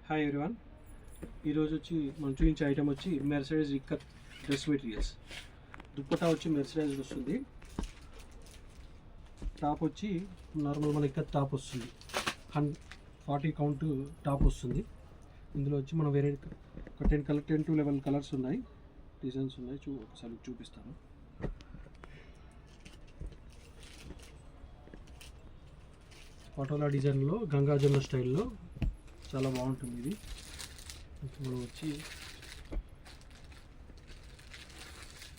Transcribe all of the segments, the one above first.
Hi everyone. ఈరోజు వచ్చి మనం చూపించే ఐటమ్ వచ్చి Mercedes ikat dress materials. Dupatta వచ్చి మెర్సిడీస్ వస్తుంది. టాప్ వచ్చి నార్మల్ మన ఇక్కత్ టాప్ వస్తుంది. 40 కౌంట్ టాప్ వస్తుంది. ఇందులో వచ్చి మనం వేరే ఒక 10 to 11 కలర్స్ ఉన్నాయి, డిజైన్స్ ఉన్నాయి. ఒకసారి చూపిస్తాను. పటోలా డిజైన్లో గంగాజమున స్టైల్లో చాలా బాగుంటుంది. ఇది మనం వచ్చి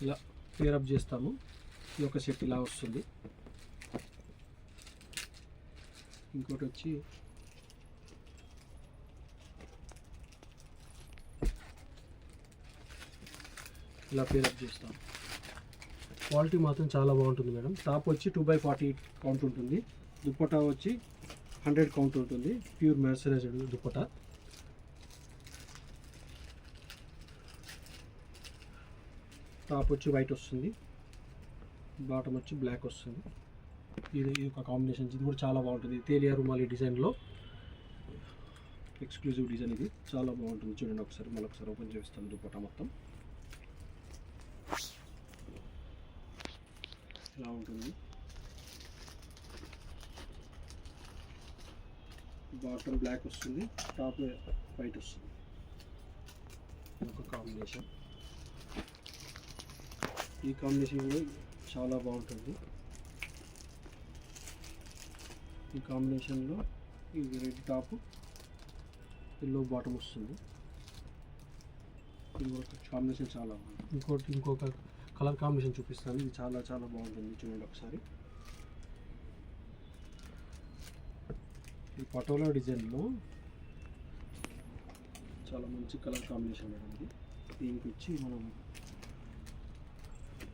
ఇలా పేరప్ చేస్తాము. ఇది ఒక సెట్ ఇలా వస్తుంది. ఇంకోటి వచ్చి ఇలా పేరప్ చేస్తాము. క్వాలిటీ మాత్రం చాలా బాగుంటుంది మేడం. టాప్ వచ్చి 2/40 కౌంట్ ఉంటుంది. దుప్పటా వచ్చి 100 కౌంట్ ఉంటుంది. Pure Mercedes dupatta. టాప్ వచ్చి వైట్ వస్తుంది, బాటమ్ వచ్చి బ్లాక్ వస్తుంది. ఇది ఒక కాంబినేషన్. ఇది కూడా చాలా బాగుంటుంది. తేలియా రుమాలి డిజైన్లో ఎక్స్క్లూజివ్ డిజైన్. ఇది చాలా బాగుంటుంది. చూడండి ఒకసారి, మళ్ళీ ఒకసారి ఓపెన్ చేస్తాను. దుప్పటా మొత్తం ఇలా ఉంటుంది. బాటమ్ బ్లాక్ వస్తుంది, టాప్ వైట్ వస్తుంది. ఒక కాంబినేషన్. ఈ కాంబినేషన్ కూడా చాలా బాగుంటుంది. ఈ కాంబినేషన్లో ఇది రెడ్ టాప్, ఎల్లో బాటమ్ వస్తుంది. ఇది ఒక కాంబినేషన్ చాలా బాగుంటుంది. ఇంకొక కలర్ కాంబినేషన్ చూపిస్తాను. ఇది చాలా చాలా బాగుంటుంది. చూడండి ఒకసారి. ఈ పటోలా డిజైన్లో చాలా మంచి కలర్ కాంబినేషన్ అనేది. దీనికి వచ్చి మనం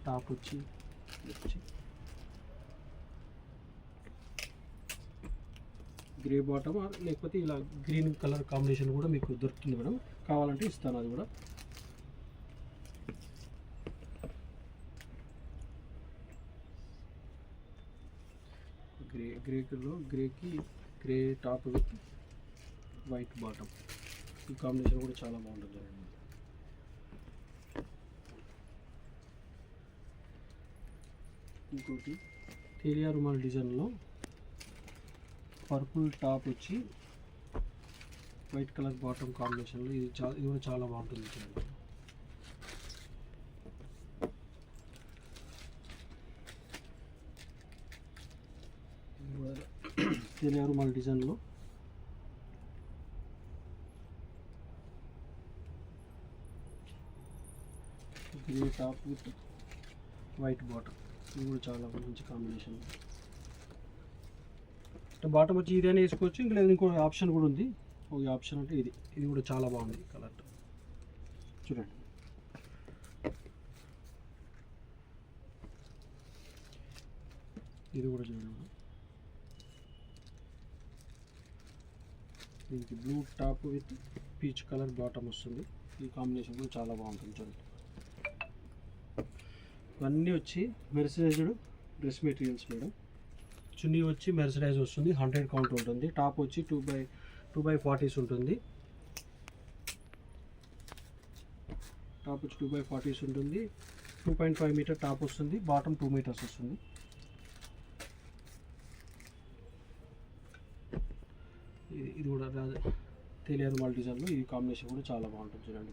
టాప్ వచ్చి గ్రే బాటమ్, లేకపోతే ఇలా గ్రీన్ కలర్ కాంబినేషన్ కూడా మీకు దొరుకుతుంది మేడం. కావాలంటే ఇస్తాను అది కూడా. గ్రేకి grey top with white bottom. ఈ కాంబినేషన్ కూడా చాలా బాగుంటుంది. ఇంకోటి తేలియా రుమాల్ డిజైన్లో పర్పుల్ టాప్ వచ్చి వైట్ కలర్ బాటమ్ కాంబినేషన్లో ఇది కూడా చాలా బాగుంటుంది. చూడండి. తేలియా రుమాల్ డిజైన్లో grey top with white bottom. ఇది కూడా చాలా మంచి కాంబినేషన్. బాటమ్ వచ్చి ఇదైనా వేసుకోవచ్చు, ఇంకా లేదు ఇంకో ఆప్షన్ కూడా ఉంది. ఒక ఆప్షన్ అంటే ఇది కూడా చాలా బాగుంది కలర్. చూడండి. ఇది కూడా చూడండి. దీనికి blue top with peach colour bottom వస్తుంది. ఈ కాంబినేషన్ కూడా చాలా బాగుంటుంది. చూడండి. ఇవన్నీ వచ్చి మెర్సిడైజ్డ్ డ్రెస్ మెటీరియల్స్ మేడం. చున్నీ వచ్చి మెర్సిడైజ్ వస్తుంది, 100 కౌంట్ ఉంటుంది. టాప్ వచ్చి 2/40 ఉంటుంది. టాప్ వచ్చి 2/40 ఉంటుంది. 2.5 మీటర్ టాప్ వస్తుంది. బాటమ్ 2 మీటర్స్ వస్తుంది. ఇది కూడా తేలియా రుమాల్ డిజైన్లో ఈ కాంబినేషన్ కూడా చాలా బాగుంటుంది. చూడండి.